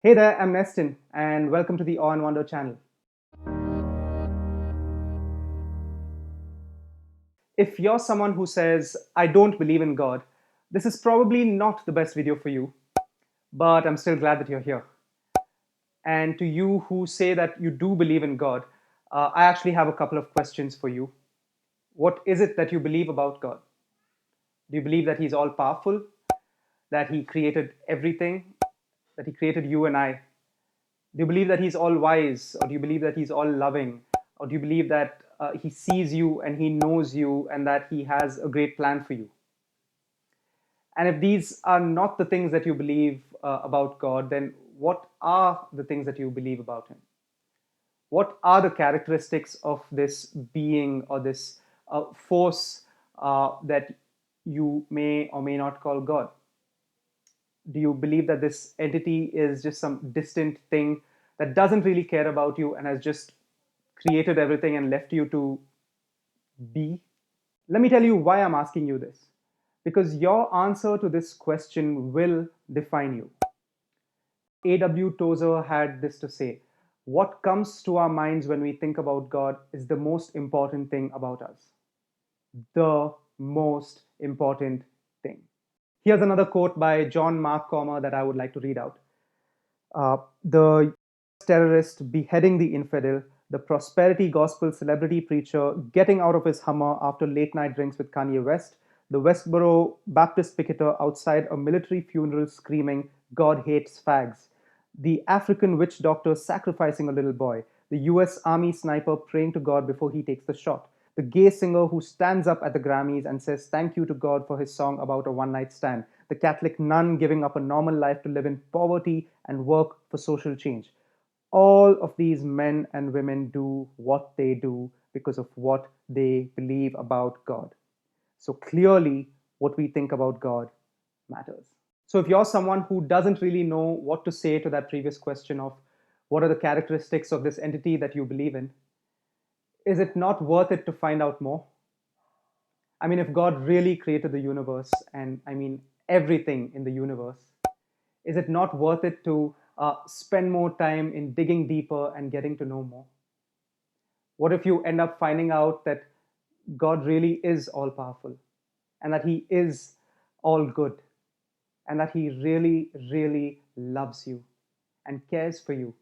Hey there, I'm Nestin, and welcome to the Awe and Wonder channel. If you're someone who says, I don't believe in God, this is probably not the best video for you, but I'm still glad that you're here. And to you who say that you do believe in God, I actually have a couple of questions for you. What is it that you believe about God? Do you believe that He's all powerful, that He created everything, that He created you and I? Do you believe that He's all wise, or do you believe that He's all loving, or do you believe that He sees you and He knows you and that He has a great plan for you? And if these are not the things that you believe about God, then what are the things that you believe about Him? What are the characteristics of this being or this force that you may or may not call God? Do you believe that this entity is just some distant thing that doesn't really care about you and has just created everything and left you to be? Let me tell you why I'm asking you this. Because your answer to this question will define you. W Tozer had this to say: what comes to our minds when we think about God is the most important thing about us. The most important thing. Here's another quote by John Mark Comer that I would like to read out. The terrorist beheading the infidel, the prosperity gospel celebrity preacher getting out of his Hummer after late night drinks with Kanye West, the Westborough Baptist picketer outside a military funeral screaming, God hates fags, the African witch doctor sacrificing a little boy, the US Army sniper praying to God before he takes the shot, the gay singer who stands up at the Grammys and says thank you to God for his song about a one night stand, the Catholic nun giving up a normal life to live in poverty and work for social change. All of these men and women do what they do because of what they believe about God. So clearly, what we think about God matters. So if you're someone who doesn't really know what to say to that previous question of what are the characteristics of this entity that you believe in, is it not worth it to find out more? I mean, if God really created the universe, and I mean everything in the universe, is it not worth it to spend more time in digging deeper and getting to know more? What if you end up finding out that God really is all powerful and that He is all good and that He really, really loves you and cares for you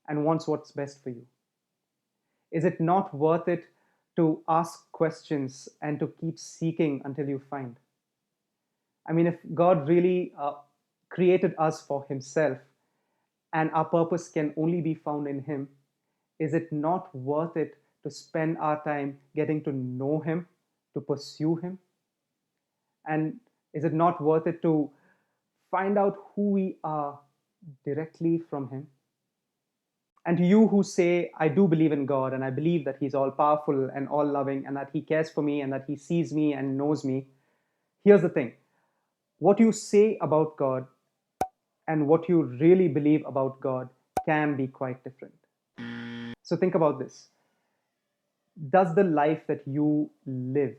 and wants what's best for you? Is it not worth it to ask questions and to keep seeking until you find? I mean, if God really created us for Himself and our purpose can only be found in Him, is it not worth it to spend our time getting to know Him, to pursue Him? And is it not worth it to find out who we are directly from Him? And to you who say, I do believe in God and I believe that He's all powerful and all loving and that He cares for me and that He sees me and knows me, here's the thing: what you say about God and what you really believe about God can be quite different. So think about this. Does the life that you live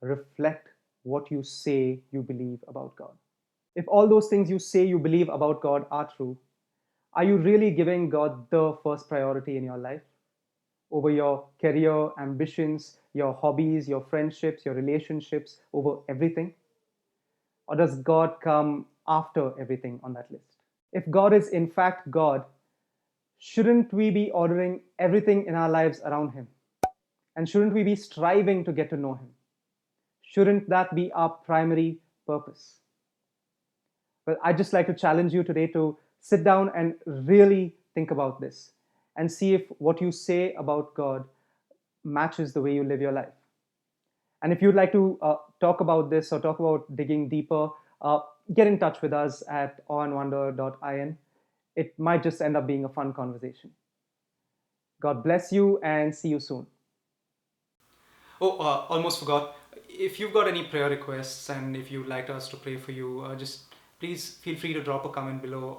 reflect what you say you believe about God? If all those things you say you believe about God are true, are you really giving God the first priority in your life over your career, ambitions, your hobbies, your friendships, your relationships, over everything? Or does God come after everything on that list? If God is in fact God, shouldn't we be ordering everything in our lives around Him? And shouldn't we be striving to get to know Him? Shouldn't that be our primary purpose? Well, I'd just like to challenge you today to sit down and really think about this and see if what you say about God matches the way you live your life. And if you'd like to talk about this or talk about digging deeper, get in touch with us at aweandwonder.in. It might just end up being a fun conversation. God bless you and see you soon. Oh, almost forgot. If you've got any prayer requests and if you'd like us to pray for you, just please feel free to drop a comment below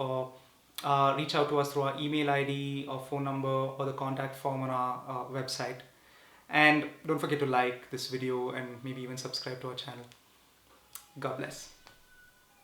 or reach out to us through our email ID or phone number or the contact form on our website. And don't forget to like this video and maybe even subscribe to our channel. God bless.